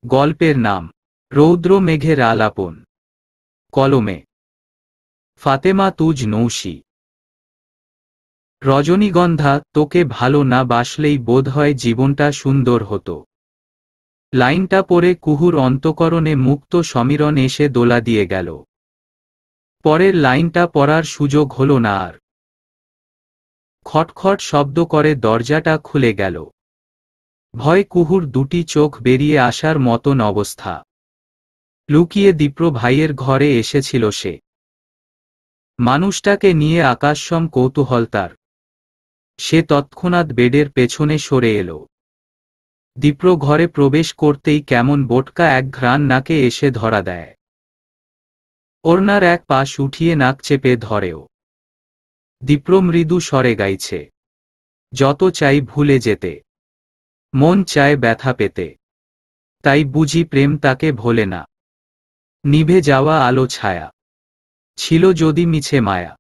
গল্পের নাম রৌদ্র মেঘের আলাপন। কলমে ফাতেমা তুজ নৌশি। রজনীগন্ধা, তোকে ভালো না বাসলেই বোধহয় জীবনটা সুন্দর হতো। লাইনটা পড়ে কুহুর অন্তঃকরণে মুক্ত সমীরণ এসে দোলা দিয়ে গেল। পরের লাইনটা পড়ার সুযোগ হল না আর। খটখট শব্দ করে দরজাটা খুলে গেল। ভয় কুহুর দুটি চোখ বেরিয়ে আসার মতন অবস্থা। লুকিয়ে দীপ্র ভাইয়ের ঘরে এসেছিল সে। মানুষটাকে নিয়ে আকাশসম কৌতূহল তার। সে তৎক্ষণাৎ বেডের পেছনে সরে এলো। দীপ্র ঘরে প্রবেশ করতেই কেমন বোটকা এক ঘ্রাণ নাকে এসে ধরা দেয়। ওড়নার এক পাশ উঠিয়ে নাক চেপে ধরেও। দীপ্র মৃদু স্বরে গাইছে, যত চাই ভুলে যেতে, মন চায় ব্যথা পেতে, তাই বুঝি প্রেম তাকে ভোলে না। নিভে যাওয়া আলো ছায়া, ছিল যদি মিছে মায়া,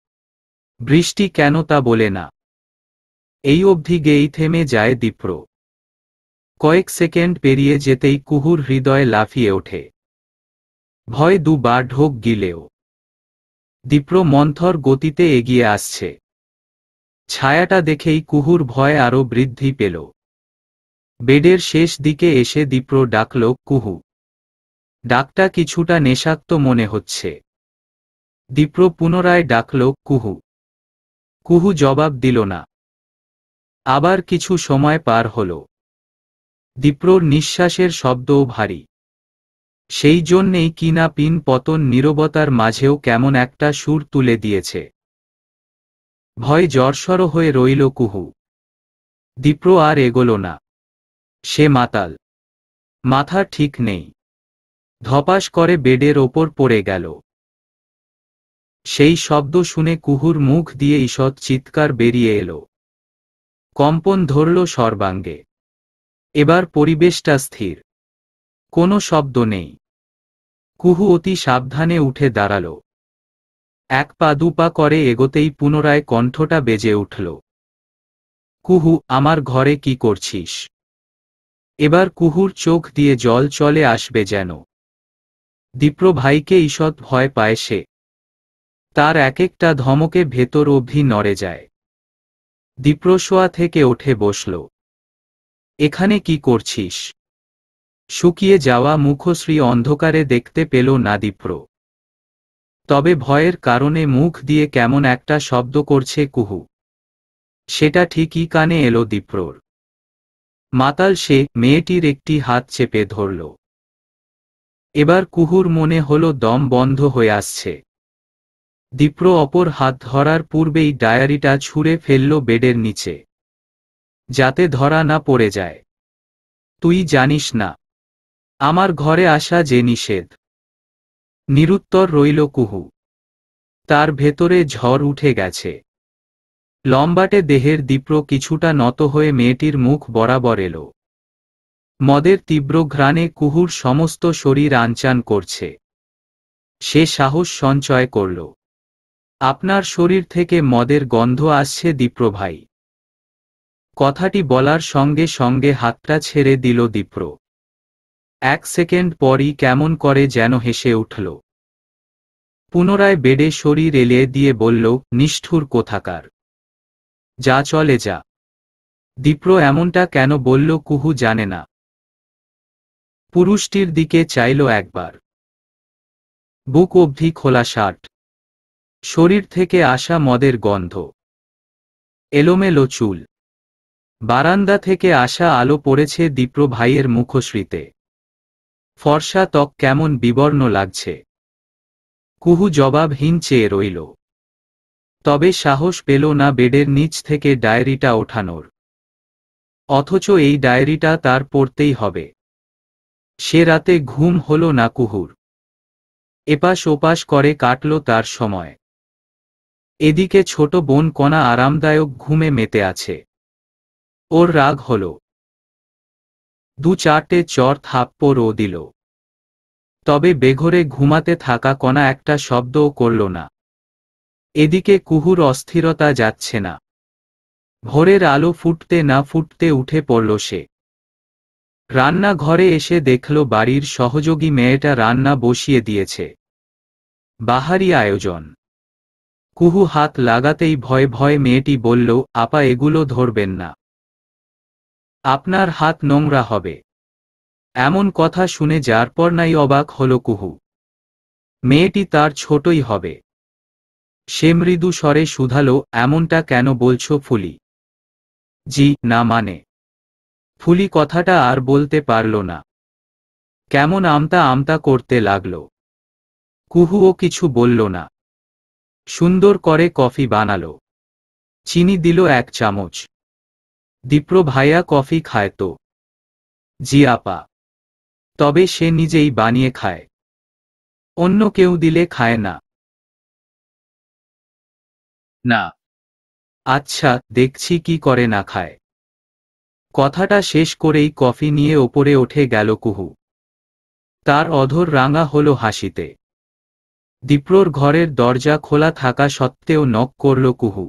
বৃষ্টি কেন তা বলে না। এই অবধি গেয়েই থেমে যায় দীপ্র। কয়েক সেকেন্ড পেরিয়ে যেতেই কুহুর হৃদয়ে লাফিয়ে ওঠে। ভয় দুবার ঢোক গিলেও। দীপ্র মন্থর গতিতে এগিয়ে আসছে। ছায়াটা দেখেই কুহুর ভয় আরো বৃদ্ধি পেল। বেডের শেষ দিকে এসে দীপ্র ডাকল, কুহু। ডাকটা কিছুটা নেশাক্ত মনে হচ্ছে। দীপ্র পুনরায় ডাকল, কুহু। কুহু জবাব দিল না। আবার কিছু সময় পার হল। দীপ্রর নিঃশ্বাসের শব্দও ভারী। সেই জন্যেই কিনা পিন পতন নীরবতার মাঝেও কেমন একটা সুর তুলে দিয়েছে। ভয় জড়সড় হয়ে রইল কুহু। দীপ্র আর এগোল না। সে মাতাল। মাথা ঠিক নেই। ধপাস করে বেডের ওপর পড়ে গেল। সেই শব্দ শুনে কুহুর মুখ দিয়ে ঈষৎ চিৎকার বেরিয়ে এলো। কম্পন ধরল সর্বাঙ্গে। এবার পরিবেশটা স্থির। কোনো শব্দ নেই। কুহু অতি সাবধানে উঠে দাঁড়াল। এক পা দুপা করে এগোতেই পুনরায় কণ্ঠটা বেজে উঠল, কুহু, আমার ঘরে কি করছিস? এবার কুহুর চোখ দিয়ে জল চলে আসবে যেন। দীপ্র ভাইকে ঈষৎ ভয় পায় সে। তার এক একটা ধমকে ভেতর অবধি নড়ে যায়। দীপ্র শোয়া থেকে উঠে বসল। এখানে কি করছিস? শুকিয়ে যাওয়া মুখশ্রী অন্ধকারে দেখতে পেল না দীপ্র। তবে ভয়ের কারণে মুখ দিয়ে কেমন একটা শব্দ করছে কুহু। সেটা ঠিকই কানে এলো দীপ্রর। মাতাল সে মেয়েটির একটি হাত চেপে ধরল। এবার কুহুর মনে হল দম বন্ধ হয়ে আসছে। দীপ্র অপর হাত ধরার পূর্বেই ডায়ারিটা ছুঁড়ে ফেলল বেডের নিচে, যাতে ধরা না পড়ে যায়। তুই জানিস না আমার ঘরে আসা যে নিষেধ। নিরুত্তর রইল কুহু। তার ভেতরে ঝড় উঠে গেছে। লম্বাটে দেহের দীপ্র কিছুটা নত হয়ে মেয়েটির মুখ বরাবর এলো। মদের তীব্র ঘ্রাণে কুহুর সমস্ত শরীর আনচান করছে। সে সাহস সঞ্চয় করল। আপনার শরীর থেকে মদের গন্ধ আসছে দীপ্র ভাই। কথাটি বলার সঙ্গে সঙ্গে হাতটা ছেড়ে দিল দীপ্র। এক সেকেন্ড পরই কেমন করে যেন হেসে উঠল। পুনরায় বেডে শরীর এলিয়ে দিয়ে বলল, নিষ্ঠুর কোথাকার, যা চলে যা। দীপ্র এমনটা কেন বলল কুহু জানে না। পুরুষটির দিকে চাইল একবার। বুক অবধি খোলা শার্ট, শরীর থেকে আসা মদের গন্ধ, এলোমেলো চুল। বারান্দা থেকে আসা আলো পড়েছে দীপ্র ভাইয়ের মুখশ্রীতে। ফর্সা ত্বক কেমন বিবর্ণ লাগছে। কুহু জবাবহীন চেয়ে রইল। তবে সাহস পেল না বেডের নিচ থেকে ডায়েরিটা ওঠানোর। অথচ এই ডায়েরিটা তার পড়তেই হবে। সে রাতে ঘুম হল না কুহুর। এপাশ ওপাশ করে কাটল তার সময়। এদিকে ছোট বোন কণা আরামদায়ক ঘুমে মেতে আছে। ওর রাগ হল। দু চারটে চর থাপ্পড়ও দিল। তবে বেঘরে ঘুমাতে থাকা কণা একটা শব্দও করল না। এদিকে কুহুর অস্থিরতা যাচ্ছে না। ভোরের আলো ফুটতে না ফুটতে উঠে পড়ল সে। রান্নাঘরে এসে দেখল বাড়ির সহযোগী মেয়েটা রান্না বসিয়ে দিয়েছে। বাহারি আয়োজন। কুহু হাত লাগাতেই ভয়ে ভয়ে মেয়েটি বলল, আপা এগুলো ধরবেন না, আপনার হাত নোংরা হবে। এমন কথা শুনে যারপরনাই অবাক হল কুহু। মেয়েটি তার ছোটই হবে। সে মৃদু স্বরে শুধালো, এমনটা কেন বলছো ফুলি? জি না মানে। ফুলি কথাটা আর বলতে পারল না। কেমন আমতা আমতা করতে লাগল। কুহুও কিছু বলল না। সুন্দর করে কফি বানালো। চিনি দিল 1 চামচ। দীপ্র ভাইয়া কফি খায় তো? জি আপা। তবে সে নিজেই বানিয়ে খায়, অন্য কেউ দিলে খায় না। না। আচ্ছা, দেখছি কি করে না খায়। কথাটা শেষ করেই কফি নিয়ে ওপরে উঠে গেল কুহু। তার অধর রাঙা হলো হাসিতে। দীপ্রর ঘরের দরজা খোলা থাকা সত্ত্বেও নক করল কুহু।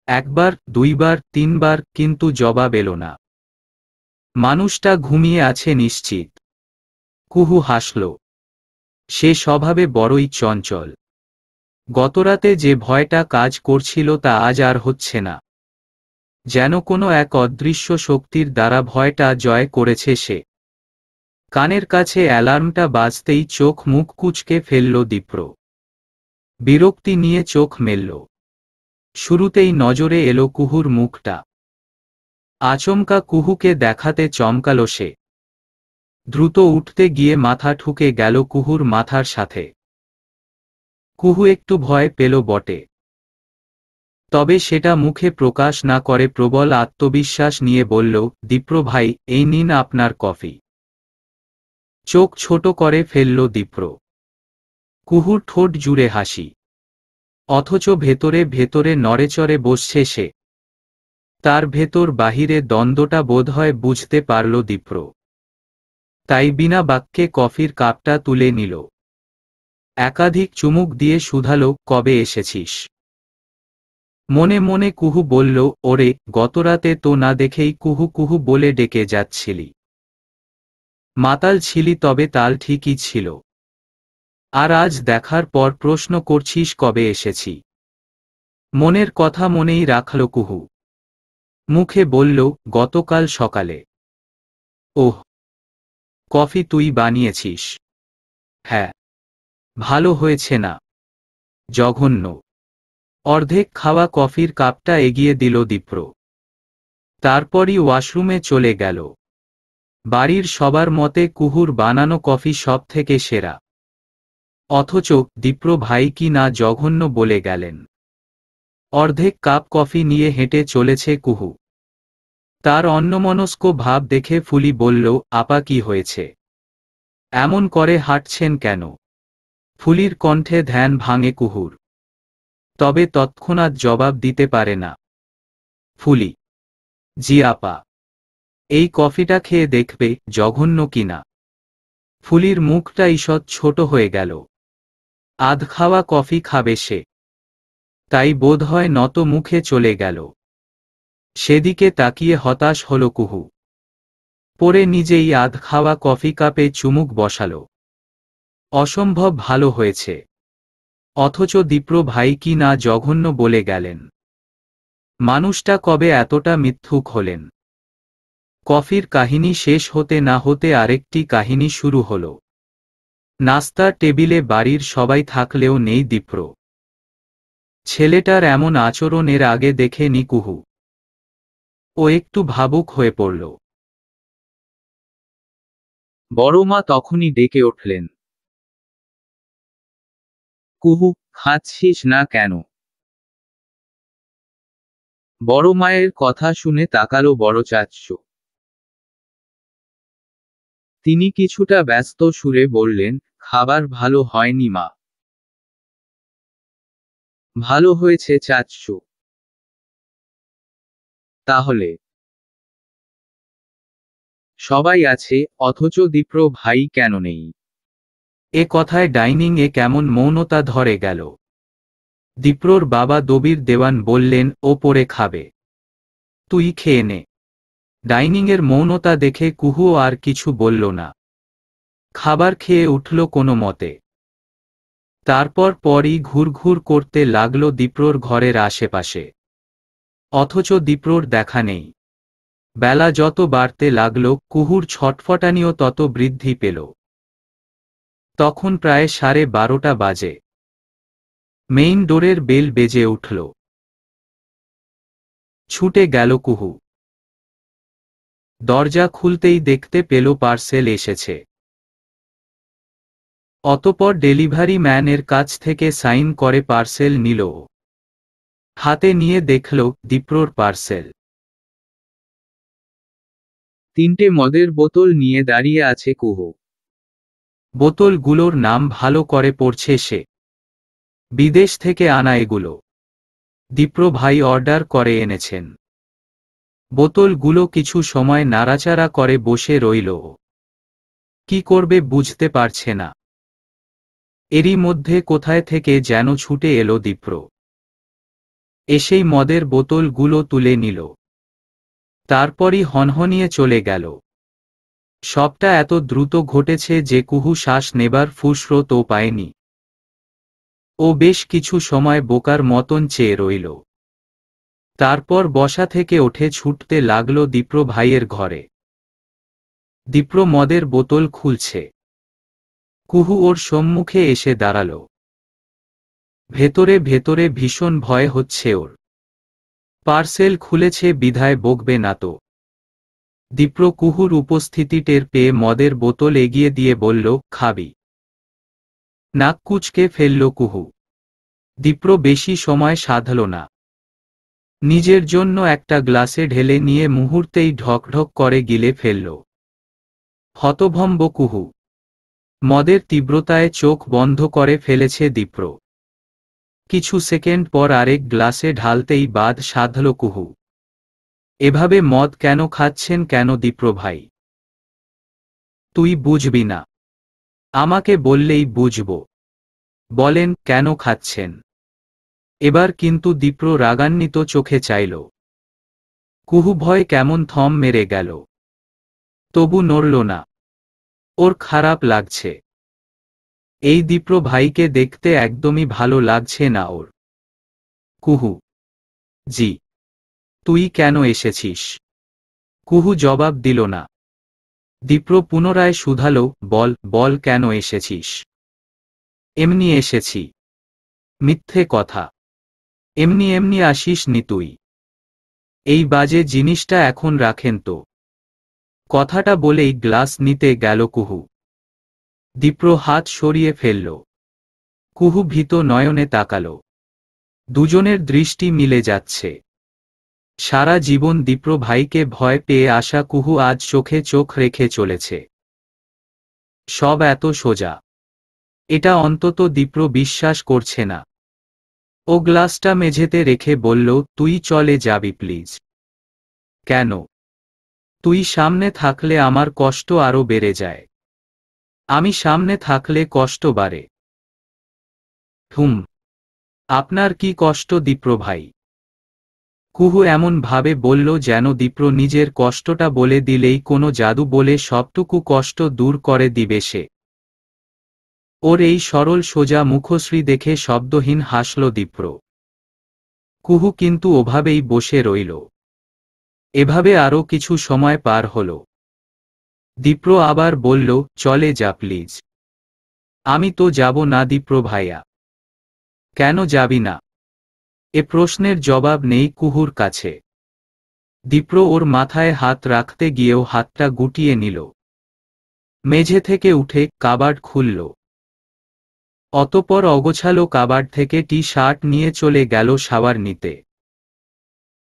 1 বার 2 বার 3 বার, কিন্তু জবাব এলো না। মানুষটা ঘুমিয়ে আছে নিশ্চিত। কুহু হাসল। সে স্বভাবে বড়ই চঞ্চল। গতরাতে যে ভয়টা কাজ করছিল তা আজ আর হচ্ছে না। যেন কোনো এক অদৃশ্য শক্তির দ্বারা ভয়টা জয় করেছে সে। কানের কাছে অ্যালার্মটা বাজতেই চোখ মুখ কুঁচকে ফেলল দীপ্র। বিরক্তি নিয়ে চোখ মেলল। শুরুতেই নজরে এলো কুহুর মুখটা। আচমকা কুহুকে দেখাতে চমকাল সে। দ্রুত উঠতে গিয়ে মাথা ঠুকে গেল কুহুর মাথার সাথে। কুহু একটু ভয় পেল বটে, তবে সেটা মুখে প্রকাশ না করে প্রবল আত্মবিশ্বাস নিয়ে বলল, দীপ্র ভাই, এই নিন আপনার কফি। চোখ ছোট করে ফেলল দীপ্র। কুহুর ঠোঁট জুড়ে হাসি, অথচ ভেতরে ভেতরে নড়েচড়ে বসছে সে। তার ভেতর বাহিরে দ্বন্দ্বটা বোধহয় বুঝতে পারল দীপ্র। তাই বিনা বাক্যে কফির কাপটা তুলে নিল। একাধিক চুমুক দিয়ে শুধালো, কবে এসেছিস? মনে মনে কুহু বলল, ওরে, গতরাতে তো না দেখেই কুহু কুহু বলে ডেকে যাচ্ছিলি। মাতাল ছিলি, তবে তাল ঠিকই ছিল। আর আজ দেখার পর প্রশ্ন করছিস কবে এসেছি। মনের কথা মনেই রাখল কুহু। মুখে বলল, গতকাল সকালে। ওহ, কফি তুই বানিয়েছিস? হ্যাঁ। ভালো হয়েছে না? জঘন্য। অর্ধেক খাওয়া কফির কাপটা এগিয়ে দিল দীপ্র। তারপরই ওয়াশরুমে চলে গেল। বাড়ির সবার মতে কুহুর বানানো কফি সব থেকে সেরা। অথচ দীপ্র ভাই কি না জঘন্য বলে গেলেন। অর্ধেক কাপ কফি নিয়ে হেঁটে চলেছে কুহু। তার অন্যমনস্ক ভাব দেখে ফুলি বলল, আপা কি হয়েছে? এমন করে হাঁটছেন কেন? ফুলির কণ্ঠে ধ্যান ভাঙে কুহুর। তবে তৎক্ষণাৎ জবাব দিতে পারে না। ফুলি, জি আপা। এই কফিটা খেয়ে দেখবে জঘন্য কিনা। ফুলির মুখটা ঈষৎ ছোট হয়ে গেল। আধ খাওয়া কফি খাবে সে, তাই বোধহয় নত মুখে চলে গেল। সেদিকে তাকিয়ে হতাশ হল কুহু। পরে নিজেই আধ খাওয়া কফি কাপে চুমুক বসাল। অসম্ভব ভালো হয়েছে। অথচ দীপ্র ভাই কি না জঘন্য বলে গেলেন। মানুষটা কবে এতটা মিথ্যুক হলেন। কফির কাহিনী শেষ হতে না হতে আরেকটি কাহিনী শুরু হল। নাস্তার টেবিলে বাড়ির সবাই থাকলেও নেই দীপ্র। ছেলেটার এমন আচরণ এর আগে দেখেনি কুহু। ও একটু ভাবুক হয়ে পড়ল। বড়মা তখনই ডেকে উঠলেন, কুহু, খাচ্ছিস না কেন? বড় মায়ের কথা শুনে তাকালো বড় চাচ্চু। তিনি কিছুটা ব্যস্ত সুরে বললেন, খাবার ভালো হয়নি মা। ভালো হয়েছে চাচ্চু। তাহলে সবাই আছে, অথচ দীপ্র ভাই কেন নেই? এ কথায় ডাইনিং এ কেমন মৌনতা ধরে গেল। দীপ্রর বাবা দবির দেওয়ান বললেন, ও পরে খাবে, তুই খেয়ে নে। ডাইনিংয়ের মৌনতা দেখে কুহু আর কিছু বলল না। খাবার খেয়ে উঠল কোনো মতে। তারপর পরই ঘুরঘুর করতে লাগল দীপ্রর ঘরের আশেপাশে। অথচ দীপ্রর দেখা নেই। বেলা যত বাড়তে লাগল কুহুর ছটফটানিও তত বৃদ্ধি পেল। তখন প্রায় 12:30 বাজে। মেইন ডোরের বেল বেজে উঠল। ছুটে গেল কুহু। দরজা খুলতেই দেখতে পেল পার্সেল এসেছে। অতঃপর ডেলিভারি ম্যানের কাছ থেকে সাইন করে পার্সেল নিল। হাতে নিয়ে দেখল দীপ্রর পার্সেল। 3টে মদের বোতল নিয়ে দাঁড়িয়ে আছে কুহু। বোতলগুলোর নাম ভালো করে পড়ছে সে। বিদেশ থেকে আনা এগুলো। দীপ্র ভাই অর্ডার করে এনেছেন। বোতলগুলো কিছু সময় নাড়াচাড়া করে বসে রইল। কি করবে বুঝতে পারছে না। এরই মধ্যে কোথায় থেকে যেন ছুটে এলো দীপ্র। এসেই মদের বোতলগুলো তুলে নিল। তারপরই হনহনিয়ে চলে গেল। সবটা এত দ্রুত ঘটেছে যে কুহু শ্বাস নেবার ফুসরতও পায়নি। ও বেশ কিছু সময় বোকার মতন চেয়ে রইল। তারপর বসা থেকে উঠে ছুটতে লাগল দীপ্র ভাইয়ের ঘরে। দীপ্র মদের বোতল খুলছে। কুহু ওর সম্মুখে এসে দাঁড়াল। ভেতরে ভেতরে ভীষণ ভয় হচ্ছে ওর। পার্সেল খুলেছে বিধায় বকবে না তো। দীপ্র কুহুর উপস্থিতি টের পেয়ে মদের বোতল এগিয়ে দিয়ে বলল, খাবি? নাক কুঁচকে ফেলল কুহু। দীপ্র বেশি সময় সাধল না। নিজের জন্য একটা গ্লাসে ঢেলে নিয়ে মুহূর্তেই ঢকঢক করে গিলে ফেলল। হতভম্ব কুহু। মদের তীব্রতায় চোখ বন্ধ করে ফেলেছে দীপ্র। কিছু সেকেন্ড পর আরেক গ্লাসে ঢালতেই বাদ সাধল কুহু। এভাবে মদ কেন খাচ্ছেন কেন দীপ্র ভাই? তুই বুঝবি না। আমাকে বললেই বুঝব। বলেন কেন খাচ্ছেন? এবার কিন্তু দীপ্র রাগান্বিত চোখে চাইল। কুহু ভয় কেমন থম মেরে গেল। তবু নড়ল না। ওর খারাপ লাগছে। এই দীপ্র ভাইকে দেখতে একদমই ভালো লাগছে না ওর। কুহু। জি। তুই কেন এসেছিস? কুহু জবাব দিল না। দীপ্র পুনরায় শুধালো, বল বল কেন এসেছিস? এমনি এসেছি। মিথ্যে কথা। এমনি এমনি আসিস নি তুই। এই বাজে জিনিসটা এখন রাখেন তো। কথাটা বলেই গ্লাস নিতে গেল কুহু। দীপ্র হাত সরিয়ে ফেলল। কুহু ভীত নয়নে তাকাল। দুজনের দৃষ্টি মিলে যাচ্ছে। সারা জীবন দীপ্র ভাইকে ভয় পেয়ে আসা কুহু আজ চোখে চোখ রেখে চলেছে। সব এত সোজা। এটা অন্তত দীপ্র বিশ্বাস করছে না। ও গ্লাসটা মেঝেতে রেখে বলল, তুই চলে যাবি প্লিজ। কেন? তুই সামনে থাকলে আমার কষ্ট আরো বেড়ে যায়। আমি সামনে থাকলে কষ্ট বাড়ে। আপনার কি কষ্ট দীপ্র ভাই? কুহু এমন ভাবে বলল যেন দীপ্র নিজের কষ্টটা বলে দিলেই কোনো জাদু বলে সবটুকু কষ্ট দূর করে দিবে সে। ওর এই সরল সোজা মুখশ্রী দেখে শব্দহীন হাসল দীপ্র। কুহু কিন্তু ওভাবেই বসে রইল। এভাবে আরও কিছু সময় পার হল। দীপ্র আবার বলল, চলে যা প্লিজ। আমি তো যাব না দীপ্র ভাইয়া। কেন যাবি না? এ প্রশ্নের জবাব নেই কুহুর কাছে। দীপ্র ওর মাথায় হাত রাখতে গিয়েও হাতটা গুটিয়ে নিল। মেঝে থেকে উঠে কাবার্ড খুলল। অতঃপর অগোছালো কাবার্ড থেকে টি শার্ট নিয়ে চলে গেল শাওয়ার নিতে।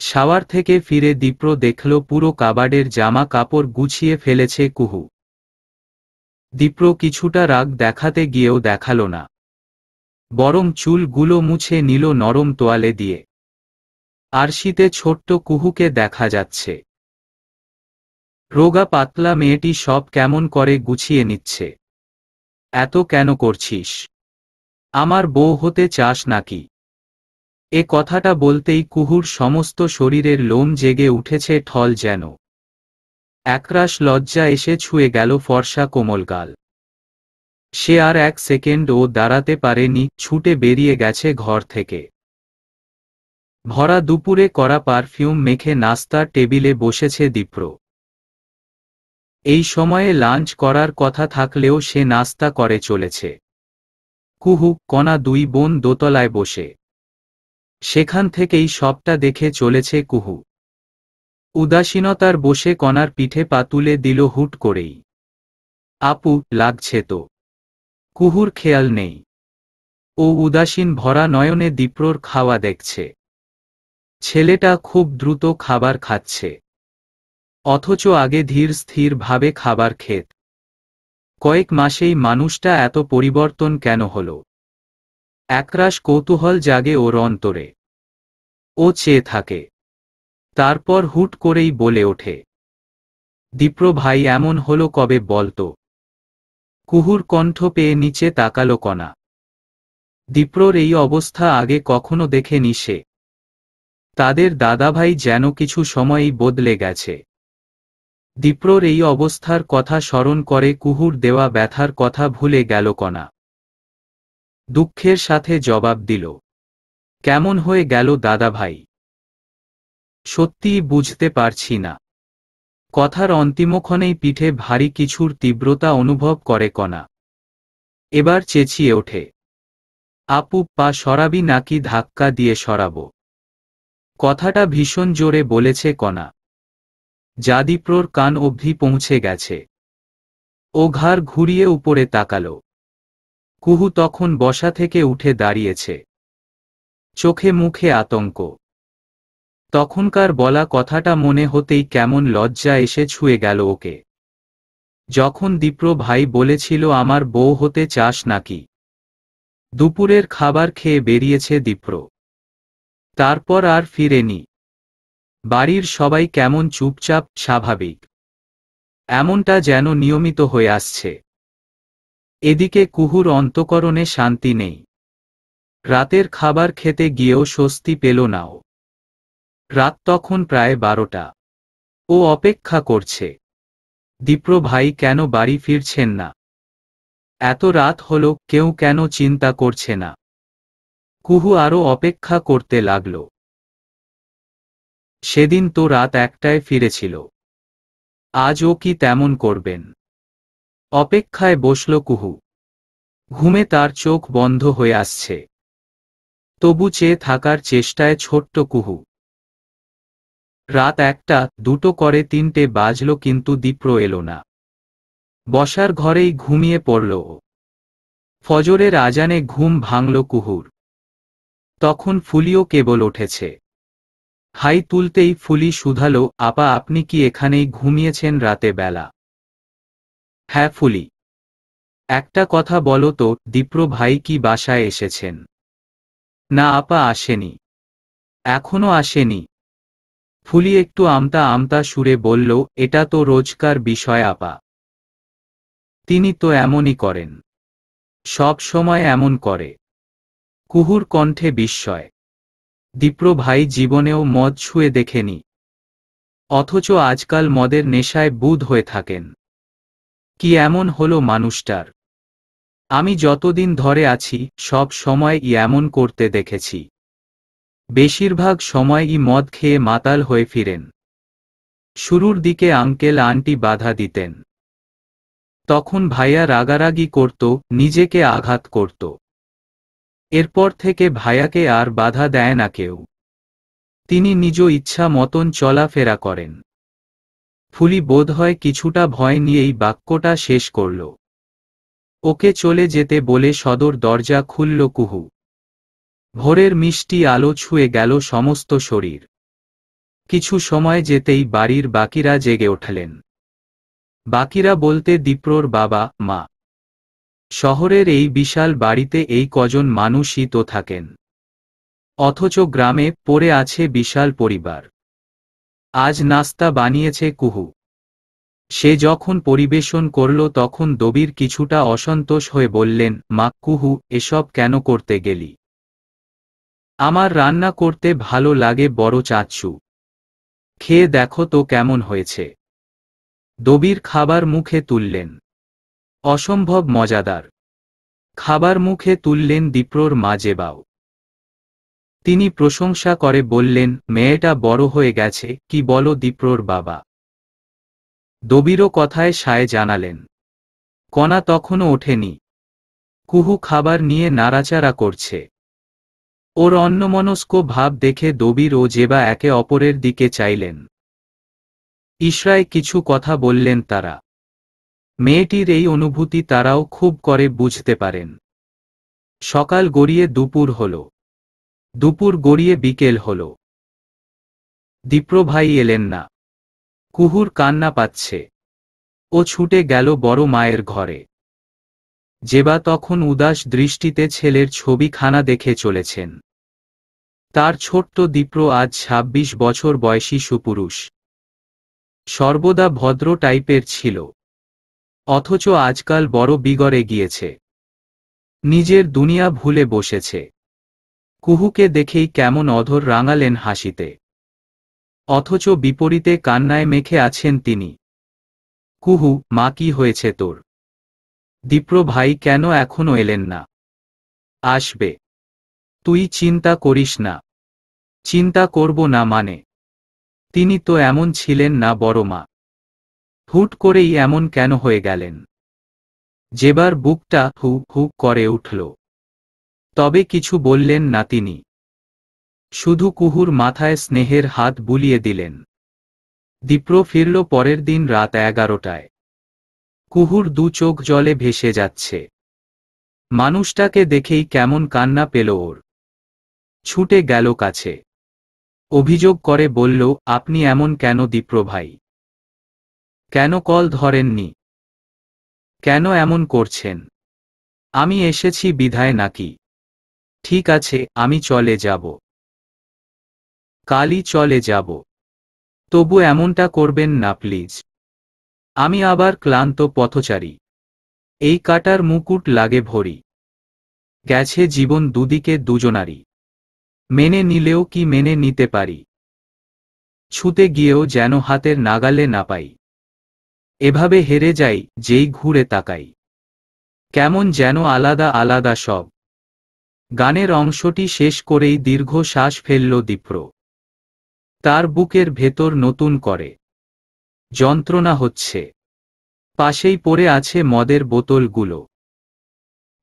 শাওয়ার থেকে ফিরে দীপ্র দেখল পুরো কাবার্ডের জামা কাপড় গুছিয়ে ফেলেছে কুহু। দীপ্র কিছুটা রাগ দেখাতে গিয়েও দেখালো না। বরং চুলগুলো মুছে নিল নরম তোয়ালে দিয়ে। আরশিতে ছোট্ট কুহুকে দেখা যাচ্ছে। রোগা পাতলা মেয়েটি সব কেমন করে গুছিয়ে নিচ্ছে। এত কেন করছিস? আমার বউ হতে চাস নাকি? এ কথাটা বলতেই কুহুর সমস্ত শরীরের লোম জেগে উঠেছে ঠল যেন। একরাশ লজ্জা এসে ছুঁয়ে গেল ফর্সা কোমল গাল। সে আর এক সেকেন্ডও দাঁড়াতে পারেনি, ছুটে বেরিয়ে গেছে ঘর থেকে। ভরা দুপুরে কড়া পারফিউম মেখে নাস্তার টেবিলে বসেছে দীপ্র। এই সময়ে লাঞ্চ করার কথা থাকলেও সে নাস্তা করে চলেছে। কুহু, কণা দুই বোন দোতলায় বসে। সেখান থেকেই সবটা দেখে চলেছে কুহু। উদাসীনতার বসে কণার পিঠে পা তুলে দিল হুট করেই। আপু, লাগছে তো। কুহুর খেয়াল নেই। ও উদাসীন ভরা নয়নে দীপ্রর খাওয়া দেখছে। ছেলেটা খুব দ্রুত খাবার খাচ্ছে, অথচ আগে ধীর স্থির ভাবে খাবার খেত। কয়েক মাসেই মানুষটা এত পরিবর্তন কেন হল? একরাশ কৌতূহল জাগে ওর অন্তরে। ও চেয়ে থাকে। তারপর হুট করেই বলে ওঠে, দীপ্র ভাই, এমন হলো কবে বলতো? কুহুর কণ্ঠ পেয়ে নিচে তাকালো কণা। দীপ্রর এই অবস্থা আগে কখনো দেখেনি সে। তাদের দাদাভাই যেন কিছু সময়েই বদলে গেছে। দীপ্রর এই অবস্থার কথা স্মরণ করে কুহুর দেওয়া ব্যথার কথা ভুলে গেল কণা। দুঃখের সাথে জবাব দিল, কেমন হয়ে গেল দাদাভাই? সত্যিই বুঝতে পারছি না। কথার অন্তিমক্ষণেই পিঠে ভারী কিছুর তীব্রতা অনুভব করে কণা। এবার চেঁচিয়ে ওঠে, আপু, পা সরাবি নাকি ধাক্কা দিয়ে সরাবো? কথাটা ভীষণ জোরে বলেছে কণা, যা দীপ্রর কান অবধি পৌঁছে গেছে। ও ঘাড় ঘুরিয়ে উপরে তাকালো। কুহু তখন বসা থেকে উঠে দাঁড়িয়েছে, চোখে মুখে আতঙ্ক। তখনকার বলা কথাটা মনে হতেই কেমন লজ্জা এসে ছুঁয়ে গেল ওকে। যখন দীপ্র ভাই বলেছিল আমার বউ হতে চাস নাকি? দুপুরের খাবার খেয়ে বেরিয়েছে দীপ্র। তারপর আর ফিরেনি। বাড়ির সবাই কেমন চুপচাপ, স্বাভাবিক। এমনটা যেন নিয়মিত হয়ে আসছে। এদিকে কুহুর অন্তঃকরণে শান্তি নেই। রাতের খাবার খেতে গিয়েও স্বস্তি পেল না ও। রাত তখন প্রায় 12টা। ও অপেক্ষা করছে। দীপ্র ভাই কেন বাড়ি ফিরছেন না? এত রাত হলো, কেউ কেন চিন্তা করছে না? কুহু আরো অপেক্ষা করতে লাগল। সেদিন তো রাত 1টায় ফিরেছিল। আজ ও কি তেমন করবেন? অপেক্ষায় বসল কুহু। ঘুমে তার চোখ বন্ধ হয়ে আসছে। তবু চেয়ে থাকার চেষ্টায় ছোট্ট কুহু। রাত 1টা, 2টো করে 3টে বাজল, কিন্তু দীপ্র এলো না। বসার ঘরেই ঘুমিয়ে পড়ল ও। ফজরের আজানে ঘুম ভাঙল কুহুর। তখন ফুলিও কেবল উঠেছে। হাই তুলতেই ফুলি শুধালো, আপা, আপনি কি এখানেই ঘুমিয়েছেন রাতে বেলা? হ্যাঁ ফুলি। একটা কথা বলো তো, দীপ্র ভাই কি বাসায় এসেছেন? না আপা, আসেনি। এখনো আসেনি? ফুলি একটু আমতা আমতা সুরে বলল, এটা তো রোজকার বিষয় আপা। তিনি তো এমনই করেন। সব সময় এমন করে। কুহুর কণ্ঠে বিস্ময়। দীপ্র ভাই জীবনেও মদ ছুঁয়ে দেখেনি। অথচ আজকাল মদের নেশায় বুঁদ হয়ে থাকেন। কি এমন হলো মানুষটার? আমি যতদিন ধরে আছি সব সময়ই এমন করতে দেখেছি। বেশিরভাগ সময়ই মদ খেয়ে মাতাল হয়ে ফিরেন। শুরুর দিকে আঙ্কেল আন্টি বাধা দিতেন। তখন ভাইয়া রাগারাগি করত, নিজেকে আঘাত করত। এরপর থেকে ভাইয়াকে আর বাধা দেয় না কেউ। তিনি নিজ ইচ্ছা মতন চলাফেরা করেন। ফুলি বোধহয় কিছুটা ভয় নিয়েই বাক্যটা শেষ করল। ওকে চলে যেতে বলে সদর দরজা খুলল কুহু। ভোরের মিষ্টি আলো ছুঁয়ে গেল সমস্ত শরীর। কিছু সময় যেতেই বাড়ির বাকিরা জেগে উঠলেন। বাকিরা বলতে দীপ্রর বাবা মা। শহরের এই বিশাল বাড়িতে এই কজন মানুষই তো থাকেন। অথচ গ্রামে পড়ে আছে বিশাল পরিবার। আজ নাস্তা বানিয়েছে কুহু। সে যখন পরিবেশন করল তখন দবির কিছুটা অসন্তোষ হয়ে বললেন, মা, কুহু, এসব কেন করতে গেলি? আমার রান্না করতে ভালো লাগে বড় চাচ্চু। খেয়ে দেখো তো কেমন হয়েছে। দবির খাবার মুখে তুললেন। অসম্ভব মজাদার খাবার মুখে তুললেন দীপ্রর মা জেবাও। তিনি প্রশংসা করে বললেন, মেয়েটা বড় হয়ে গেছে, কি বলো দীপ্রর বাবা? দবিরও কথায় সায় জানালেন। কণা তখনও ওঠেনি। কুহু খাবার নিয়ে নাড়াচাড়া করছে। ওর অন্যমনস্ক ভাব দেখে দবির ও জেবা একে অপরের দিকে চাইলেন। ইশরায় কিছু কথা বললেন তারা। মেয়েটির এই অনুভূতি তারাও খুব করে বুঝতে পারেন। সকাল গড়িয়ে দুপুর হল। দুপুর গড়িয়ে বিকেল হল। দীপ্র ভাই এলেন না। কুহুর কান্না পাচ্ছে। ও ছুটে গেল বড় মায়ের ঘরে। জেবা তখন উদাস দৃষ্টিতে ছেলের ছবিখানা দেখে চলেছেন। তার ছোট্ট দীপ্র আজ ২৬ বছর বয়সী সুপুরুষ। সর্বদা ভদ্র টাইপের ছিল, অথচ আজকাল বড় বিগড়ে গিয়েছে। নিজের দুনিয়া ভুলে বসেছে। কুহুকে দেখেই কেমন অধর রাঙালেন হাসিতে, অথচ বিপরীতে কান্নায় মেখে আছেন তিনি। কুহু, মা, কি হয়েছে তোর? দীপ্র ভাই কেন এখনো এলেন না? আসবে। তুই চিন্তা করিস না। চিন্তা করব না মানে? তিনি তো এমন ছিলেন না বড় মা। হুট করেই এমন কেন হয়ে গেলেন? জেবার বুকটা হু হু করে উঠল। তবে কিছু বললেন না তিনি। শুধু কুহুর মাথায় স্নেহের হাত বুলিয়ে দিলেন। দীপ্র ফিরল পরের দিন রাত 11টায়। কুহুর দু চোখ জলে ভেসে যাচ্ছে। মানুষটাকে দেখেই কেমন কান্না পেল ওর। ছুটে গেল কাছে। অভিযোগ করে বলল, আপনি এমন কেন দীপ্র ভাই? কেন কল ধরেননি? কেন এমন করছেন? আমি এসেছি বিধায় নাকি? ঠিক আছে, আমি চলে যাব। কালই চলে যাব। তবু এমনটা করবেন না প্লিজ। আমি আবার ক্লান্ত পথচারী। এই কাটার মুকুট লাগে ভরি। গেছে জীবন দুদিকে দুজনারই। মেনে নিলেও কি মেনে নিতে পারি? ছুতে গিয়েও যেন হাতের নাগালে না পাই। এভাবে হেরে যাই যেই ঘুরে তাকাই। কেমন যেন আলাদা আলাদা সব। গানের অংশটি শেষ করেই দীর্ঘ শ্বাস ফেলল দীপ্র। তার বুকের ভেতর নতুন করে যন্ত্রণা হচ্ছে। পাশেই পড়ে আছে মদের বোতলগুলো।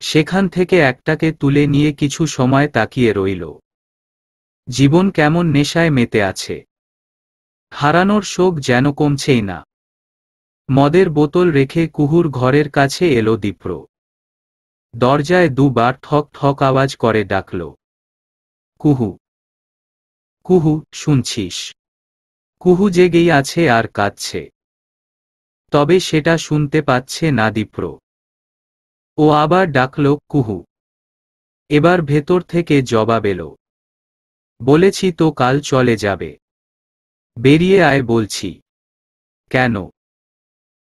সেখান থেকে একটাকে তুলে নিয়ে কিছু সময় তাকিয়ে রইল। জীবন কেমন নেশায় মেতে আছে। হারানোর শোক যেন কমছেই না। মদের বোতল রেখে কুহুর ঘরের কাছে এলো দীপ্র। দরজায় দুবার ঠক ঠক আওয়াজ করে ডাকল, কুহু, কুহু, শুনছিস? কুহু জেগেই আছে আর কাঁদছে। তবে সেটা শুনতে পাচ্ছে না দীপ্র। ও আবার ডাকল, কুহু। এবার ভেতর থেকে জবাব এলো, বলেছি তো কাল চলে যাবে। বেরিয়ে আয় বলছি। কেন?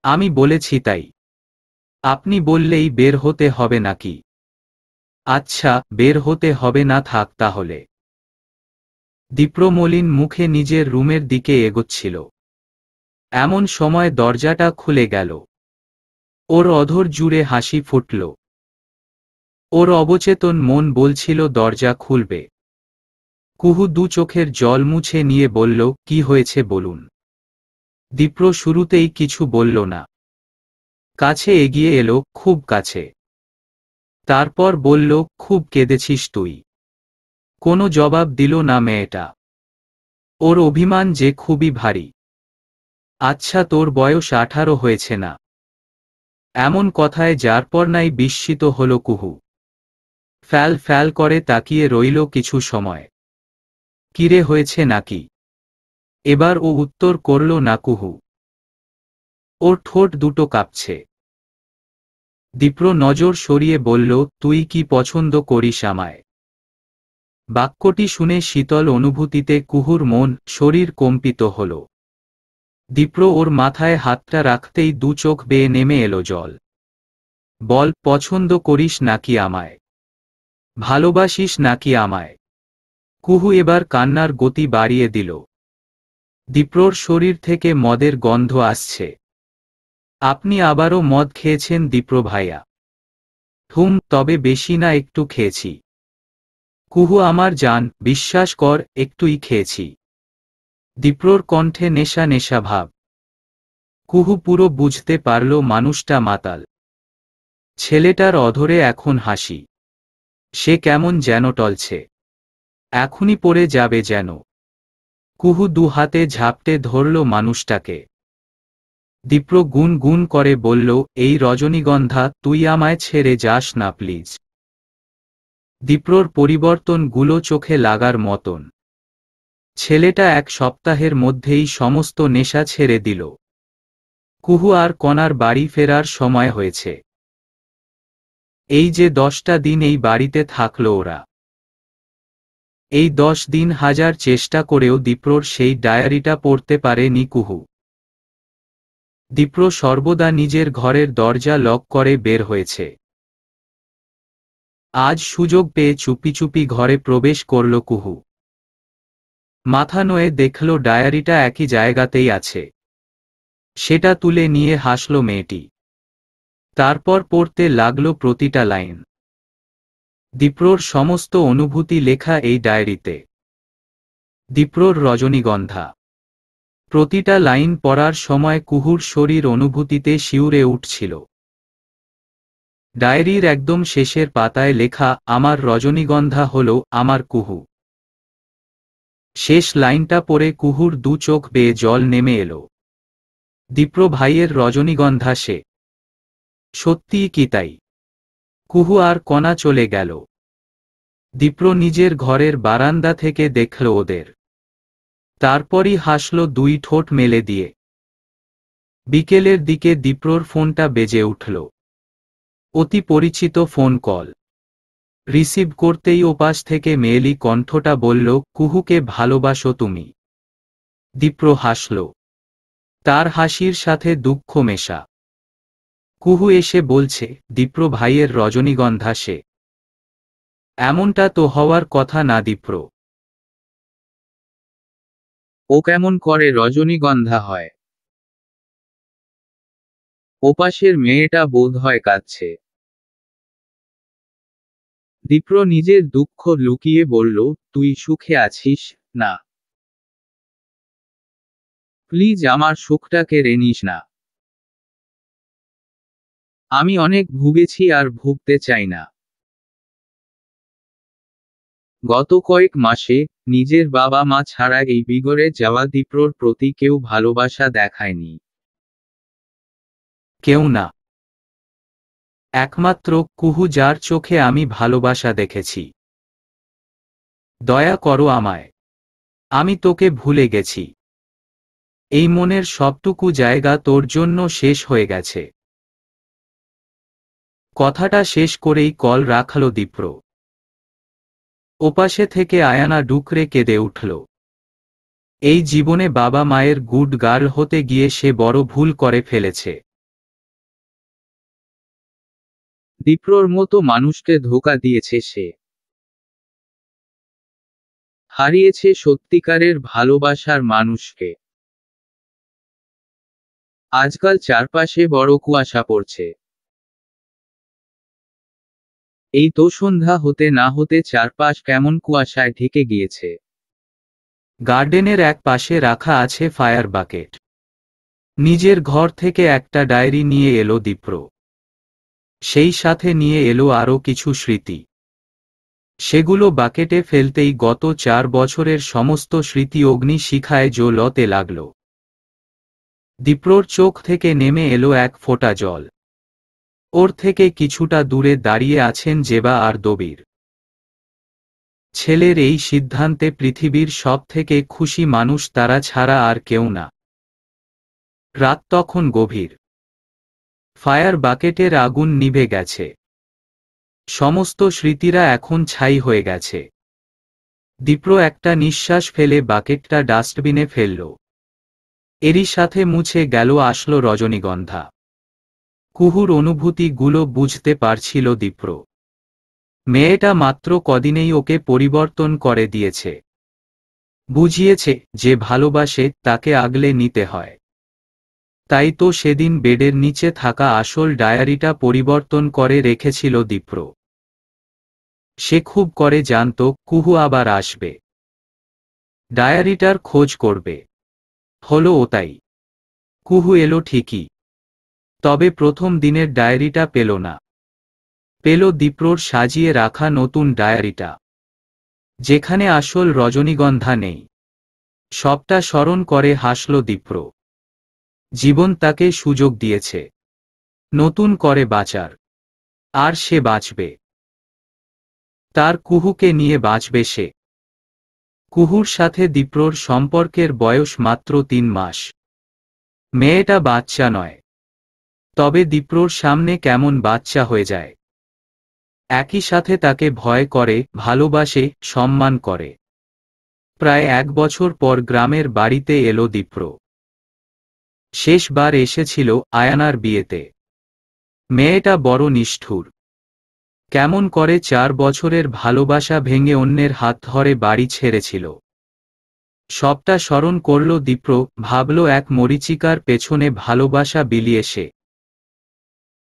আমি বলেছি তাই। আপনি বললেই বের হতে হবে নাকি? আচ্ছা, বের হতে হবে না, থাক তাহলে। দীপ্র মলিন মুখে নিজের রুমের দিকে এগোচ্ছিল। এমন সময় দরজাটা খুলে গেল। ওর অধর জুড়ে হাসি ফুটল। ওর অবচেতন মন বলছিল দরজা খুলবে। কুহু দু চোখের জল মুছে নিয়ে বলল, কি হয়েছে বলুন। দীপ্র শুরুতেই কিছু বলল না। কাছে এগিয়ে এলো, খুব কাছে। তারপর বলল, খুব কেঁদেছিস তুই? কোনো জবাব দিল না মেয়েটা। ওর অভিমান যে খুবই ভারী। আচ্ছা, তোর বয়স 18 হয়েছে না? এমন কথায় যার পর নাই বিস্মিত হল কুহু। ফ্যাল ফ্যাল করে তাকিয়ে রইল কিছু সময়। কিরে, হয়েছে নাকি? এবার ও উত্তর করল না কুহু। ওর ঠোঁট দুটো কাঁপছে। দীপ্র নজর সরিয়ে বলল, তুই কি পছন্দ করিস আমায়? বাক্যটি শুনে শীতল অনুভূতিতে কুহুর মন শরীর কম্পিত হল। দীপ্র ওর মাথায় হাতটা রাখতেই দু চোখ বেয়ে নেমে এলো জল। বল, পছন্দ করিস নাকি আমায়? ভালোবাসিস নাকি আমায়? কুহু এবার কান্নার গতি বাড়িয়ে দিল। দীপ্রর শরীর থেকে মদের গন্ধ আসছে। আপনি আবারও মদ খেয়েছেন দীপ্র ভাইয়া? তবে বেশি না, একটু খেয়েছি। কুহু আমার জান, বিশ্বাস কর, একটুই খেয়েছি। দীপ্রর কণ্ঠে নেশা নেশা ভাব। কুহু পুরো বুঝতে পারল মানুষটা মাতাল। ছেলেটার অধরে এখন হাসি। সে কেমন যেন টলছে, এখনই পড়ে যাবে যেন। কুহু দু হাতে ঝাপটে ধরল মানুষটাকে। দীপ্র গুন গুন করে বলল, এই রজনীগন্ধা, তুই আমায় ছেড়ে যাস না প্লিজ। দীপ্রর পরিবর্তনগুলো চোখে লাগার মতন। ছেলেটা এক সপ্তাহের মধ্যেই সমস্ত নেশা ছেড়ে দিল। কুহু আর কণার বাড়ি ফেরার সময় হয়েছে। এই যে 10টা দিন এই বাড়িতে থাকলো ওরা। এই 10 দিন হাজার চেষ্টা করেও দীপ্রর সেই ডায়েরিটা পড়তে পারেনি কুহু। দীপ্র সর্বদা নিজের ঘরের দরজা লক করে বের হয়েছে। আজ সুযোগ পেয়ে চুপি চুপি ঘরে প্রবেশ করল কুহু। মাথা নয়ে দেখল ডায়েরিটা একই জায়গাতেই আছে। সেটা তুলে নিয়ে হাসল মেয়েটি। তারপর পড়তে লাগল প্রতিটা লাইন। দীপ্রর সমস্ত অনুভূতি লেখা এই ডায়েরিতে। দীপ্রর রজনীগন্ধা। প্রতিটা লাইন পড়ার সময় কুহুর শরীর অনুভূতিতে শিউরে উঠছিল। ডায়েরির একদম শেষের পাতায় লেখা, আমার রজনীগন্ধা হল আমার কুহু। শেষ লাইনটা পড়ে কুহুর দু চোখ বেয়ে জল নেমে এলো। দীপ্র ভাইয়ের রজনীগন্ধা সে। সত্যিই কি তাই? কুহু আর কণা চলে গেল। দীপ্র নিজের ঘরের বারান্দা থেকে দেখল ওদের। তারপরই হাসল দুই ঠোঁট মেলে দিয়ে। বিকেলের দিকে দীপ্রর ফোনটা বেজে উঠল। অতি পরিচিত ফোন কল। রিসিভ করতেই ওপাশ থেকে মেয়েলি কণ্ঠটা বলল, কুহুকে ভালোবাসো তুমি? দীপ্র হাসল। তার হাসির সাথে দুঃখ মেশা। কুহু এসে বলছে, দীপ্র ভাইয়ের রজনীগন্ধা সে। এমনটা তো হওয়ার কথা না দীপ্র। ও কেমন করে রজনীগন্ধা হয়? ওপাশের মেয়েটা বোধহয় কাঁদছে। দীপ্র নিজের দুঃখ লুকিয়ে বলল, তুই সুখে আছিস না? প্লিজ আমার সুখটা কেড়ে নিস না। আমি অনেক ভুগেছি আর ভুগতে চাই না। গত কয়েক মাসে নিজের বাবা মা ছাড়া এই বিগড়ে যাওয়া দীপ্রর প্রতি কেউ ভালোবাসা দেখায়নি। কেউ না। একমাত্র কুহু, যার চোখে আমি ভালোবাসা দেখেছি। দয়া করো আমায়। আমি তোকে ভুলে গেছি। এই মনের সবটুকু জায়গা তোর জন্য শেষ হয়ে গেছে। কথাটা শেষ করেই কল রাখল দীপ্র। ওপাশে থেকে আয়ানা ডুকরে কেঁদে উঠল। এই জীবনে বাবা মায়ের গুড গার্ল হতে গিয়ে সে বড় ভুল করে ফেলেছে। দীপ্রর মতো মানুষকে ধোঁকা দিয়েছে সে। হারিয়েছে সত্যিকারের ভালোবাসার মানুষকে। আজকাল চারপাশে বড় কুয়াশা পড়ছে। এই তো সন্ধ্যা হতে না হতে চারপাশ কেমন কুয়াশায় ঢেকে গিয়েছে। গার্ডেনের এক পাশে রাখা আছে ফায়ার বাকেট। নিজের ঘর থেকে একটা ডায়েরি নিয়ে এলো দীপ্র। সেই সাথে নিয়ে এলো আরও কিছু স্মৃতি। সেগুলো বাকেটে ফেলতেই গত 4 বছরের সমস্ত স্মৃতি অগ্নি শিখায় জ্বলতে লাগল। দীপ্রর চোখ থেকে নেমে এলো এক ফোঁটা জল। ওর থেকে কিছুটা দূরে দাঁড়িয়ে আছেন জেবা আর দবির। ছেলের এই সিদ্ধান্তে পৃথিবীর সব থেকে খুশি মানুষ তারা ছাড়া আর কেউ না। রাত তখন গভীর। ফায়ার বাকেটের আগুন নিভে গেছে। সমস্ত স্মৃতিরা এখন ছাই হয়ে গেছে। দীপ্র একটা নিঃশ্বাস ফেলে বাকেটটা ডাস্টবিনে ফেলল। এরই সাথে মুছে গেল আসলো রজনীগন্ধা। কুহুর অনুভূতিগুলো বুঝতে পারছিল দীপ্র। মেয়েটা মাত্র কদিনেই ওকে পরিবর্তন করে দিয়েছে। বুঝিয়েছে যে ভালোবাসে তাকে আগলে নিতে হয়। তাই তো সেদিন বেডের নিচে থাকা আসল ডায়েরিটা পরিবর্তন করে রেখেছিল দীপ্র। সে খুব করে জানত কুহু আবার আসবে, ডায়েরিটার খোঁজ করবে। হলো ওটাই। কুহু এলো ঠিকই, তবে প্রথম দিনের ডায়েরিটা পেল না। পেল দীপ্রর সাজিয়ে রাখা নতুন ডায়েরিটা, যেখানে আসল রজনীগন্ধা নেই। সবটা স্মরণ করে হাসল দীপ্র। জীবন তাকে সুযোগ দিয়েছে নতুন করে বাঁচার, আর সে বাঁচবে। তার কুহুকে নিয়ে বাঁচবে সে। কুহুর সাথে দীপ্রর সম্পর্কের বয়স মাত্র 3 মাস। মেয়েটা বাচ্চা নয়, তবে দীপ্রর সামনে কেমন বাচ্চা হয়ে যায়। একই সাথে তাকে ভয় করে, ভালোবাসে, সম্মান করে। প্রায় 1 বছর পর গ্রামের বাড়িতে এলো দীপ্র। শেষবার এসেছিল আয়ানার বিয়েতে। মেয়েটা বড় নিষ্ঠুর। কেমন করে 4 বছরের ভালোবাসা ভেঙে অন্যের হাত ধরে বাড়ি ছেড়েছিল। সবটা স্মরণ করল দীপ্র, ভাবল এক মরীচিকার পেছনে ভালোবাসা বিলিয়ে সে।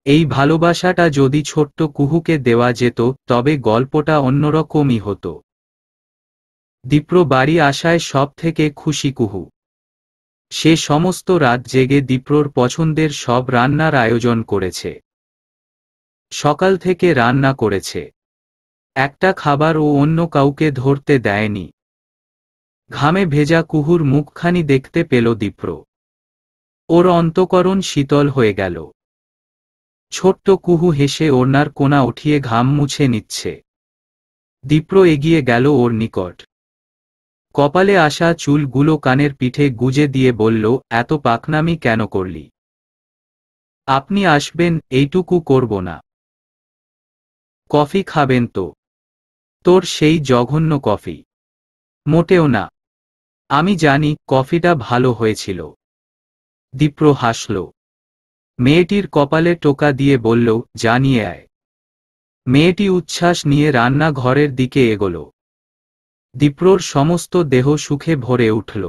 এই ভালোবাসাটা যদি ছোট্ট কুহুকে দেওয়া যেত, তবে গল্পটা অন্যরকমই হতো। দীপ্র বাড়ি আসায় সব থেকে খুশি কুহু। সে সমস্ত রাত জেগে দীপ্রর পছন্দের সব রান্নার আয়োজন করেছে। সকাল থেকে রান্না করেছে, একটা খাবার ও অন্য কাউকে ধরতে দেয়নি। ঘামে ভেজা কুহুর মুখখানি দেখতে পেল দীপ্র। ওর অন্তঃকরণ শীতল হয়ে গেল। ছোট্ট কুহু হেসে ওড়নার কোণা উঠিয়ে ঘাম মুছে নিচ্ছে। দীপ্র এগিয়ে গেল ওর নিকট। কপালে আসা চুলগুলো কানের পিঠে গুজে দিয়ে বলল, এত পাকনামি কেন করলি? আপনি আসবেন এইটুকু করব না? কফি খাবেন তো? তোর সেই জঘন্য কফি? মোটেও না। আমি জানি কফিটা ভালো হয়েছিল। দীপ্র হাসল। মেয়েটির কপালে টোকা দিয়ে বলল, জানিয়ে আয়। মেয়েটি উচ্ছ্বাস নিয়ে রান্নাঘরের দিকে এগোল। দীপ্রর সমস্ত দেহ সুখে ভরে উঠল।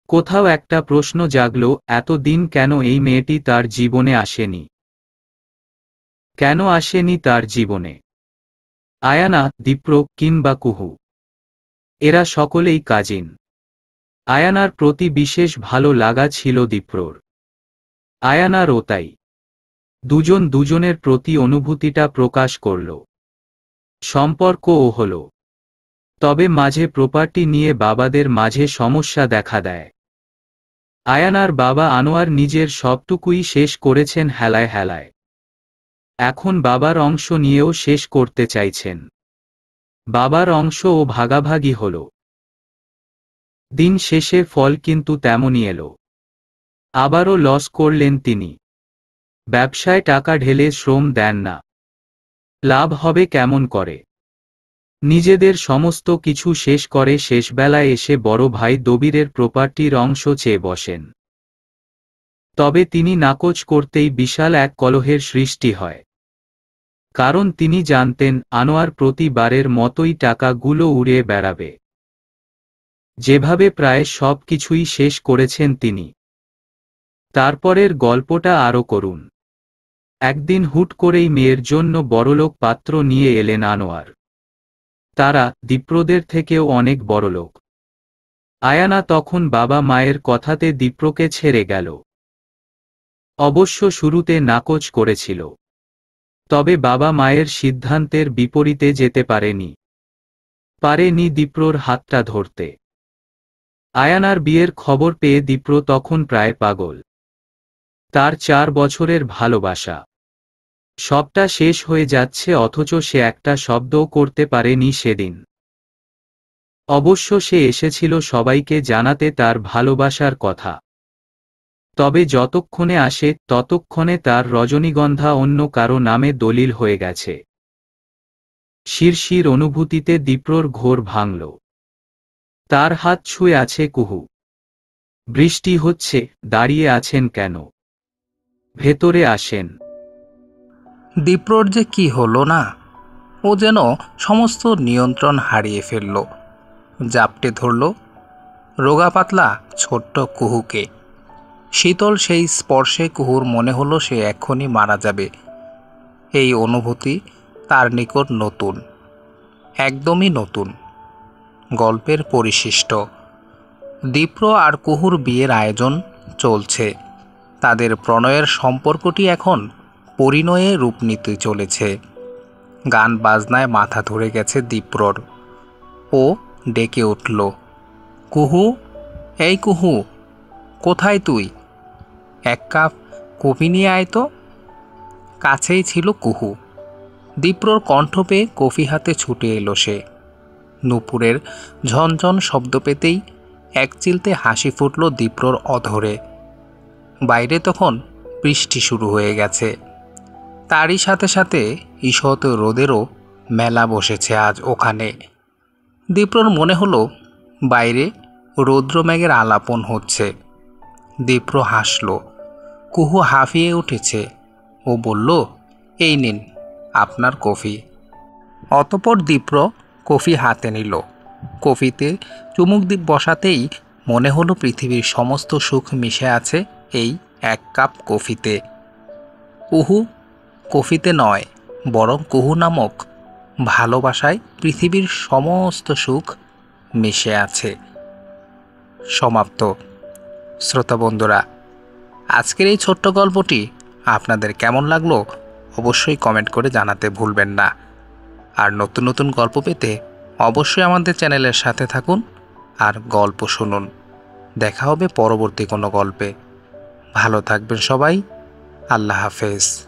কোথাও একটা প্রশ্ন জাগল, এতদিন কেন এই মেয়েটি তার জীবনে আসেনি? কেন আসেনি তার জীবনে? আয়ানা, দীপ্র কিংবা কুহু, এরা সকলেই কাজিন। আয়ানার প্রতি বিশেষ ভালো লাগা ছিল দীপ্রর। আয়ানারও তাই। দুজন দুজনের প্রতি অনুভূতিটা প্রকাশ করল। সম্পর্কও হল। তবে মাঝে প্রপার্টি নিয়ে বাবাদের মাঝে সমস্যা দেখা দেয়। আয়ানার বাবা আনোয়ার নিজের সবটুকুই শেষ করেছেন হেলায় হেলায়। এখন বাবার অংশ নিয়েও শেষ করতে চাইছেন। বাবার অংশও ভাগাভাগি হল। দিন শেষে ফল কিন্তু তেমনই এলো। আবারও লস করলেন তিনি। ব্যবসায় টাকা ঢেলে শ্রম দেন না, লাভ হবে কেমন করে? নিজেদের সমস্ত কিছু শেষ করে শেষবেলায় এসে বড় ভাই দবিরের প্রপার্টির অংশ চেয়ে বসেন। তবে তিনি নাকচ করতেই বিশাল এক কলহের সৃষ্টি হয়। কারণ তিনি জানতেন আনোয়ার প্রতিবারের মতোই টাকাগুলো উড়িয়ে বেড়াবে। যেভাবে প্রায় সব কিছুই শেষ করেছেন তিনি। তারপরের গল্পটা আরও করুন। একদিন হুট করেই মেয়ের জন্য বড়লোক পাত্র নিয়ে এলেন আনোয়ার। তারা দীপ্রদের থেকেও অনেক বড়লোক। আয়ানা তখন বাবা মায়ের কথাতে দীপ্রকে ছেড়ে গেল। অবশ্য শুরুতে নাকচ করেছিল, তবে বাবা মায়ের সিদ্ধান্তের বিপরীতে যেতে পারেনি দীপ্রর হাতটা ধরতে। আয়ানার বিয়ের খবর পেয়ে দীপ্র তখন প্রায় পাগল। তার 4 বছরের ভালোবাসা সবটা শেষ হয়ে যাচ্ছে, অথচ সে একটা শব্দও করতে পারেনি সেদিন। অবশ্য সে এসেছিল সবাইকে জানাতে তার ভালোবাসার কথা। তবে যতক্ষণে আসে ততক্ষণে তার রজনীগন্ধা অন্য কারো নামে দলিল হয়ে গেছে। শিরশির অনুভূতিতে দীপ্রর ঘোর ভাঙল। তার হাত ছুঁয়ে আছে কুহু। বৃষ্টি হচ্ছে, দাঁড়িয়ে আছেন কেন? ভেতরে আসেন। দীপ্রর যে কি হলো না, ও যেন সমস্ত নিয়ন্ত্রণ হারিয়ে ফেলল। জাপটে ধরল রোগা পাতলা ছোট্ট কুহুকে। শীতল সেই স্পর্শে কুহুর মনে হলো সে এক্ষুনি মারা যাবে। এই অনুভূতি তার নিকট নতুন, একদমই নতুন। গল্পের পরিশিষ্ট। দীপ্র আর কুহুর বিয়ের আয়োজন চলছে। তাদের প্রণয়ের সম্পর্কটি এখন পরিণয়ে রূপ নিতে চলেছে। গান বাজনায় মাথা ধরে গেছে দীপ্রর। ও ডেকে উঠল, কুহু, এই কুহু, কোথায় তুই? এক কাপ কফি নিয়ে আয় তো। কাছেই ছিল কুহু। দীপ্রর কণ্ঠ পেয়ে কফি হাতে ছুটে এলো সে। নূপুরের ঝনঝন শব্দ পেতেই একচিলতে হাসি ফুটল দীপ্রর অধরে। বাইরে তখন বৃষ্টি শুরু হয়ে গেছে। তারই সাথে সাথে ঈষৎ রোদেরও মেলা বসেছে আজ ওখানে। দীপ্রর মনে হলো বাইরে রৌদ্রমেঘের আলাপন হচ্ছে। দীপ্র হাসল। কুহু হাঁফিয়ে উঠেছে। ও বলল, এই নিন আপনার কফি। অতঃপর দীপ্র কফি হাতে নিল। কফিতে চুমুক বসাতেই মনে হলো পৃথিবীর সমস্ত সুখ মিশে আছে এই এক কাপ কফিতে। কুহু কফিতে নয়, বরং কুহু নামক ভালোবাসায় পৃথিবীর সমস্ত সুখ মিশে আছে। সমাপ্ত। শ্রোতা বন্ধুরা, আজকের এই ছোট্ট গল্পটি আপনাদের কেমন লাগলো অবশ্যই কমেন্ট করে জানাতে ভুলবেন না। আর নতুন নতুন গল্প পেতে অবশ্যই আমাদের চ্যানেলের সাথে থাকুন আর গল্প শুনুন। দেখা হবে পরবর্তী কোনো গল্পে। ভালো থাকবেন সবাই। আল্লাহ হাফেজ।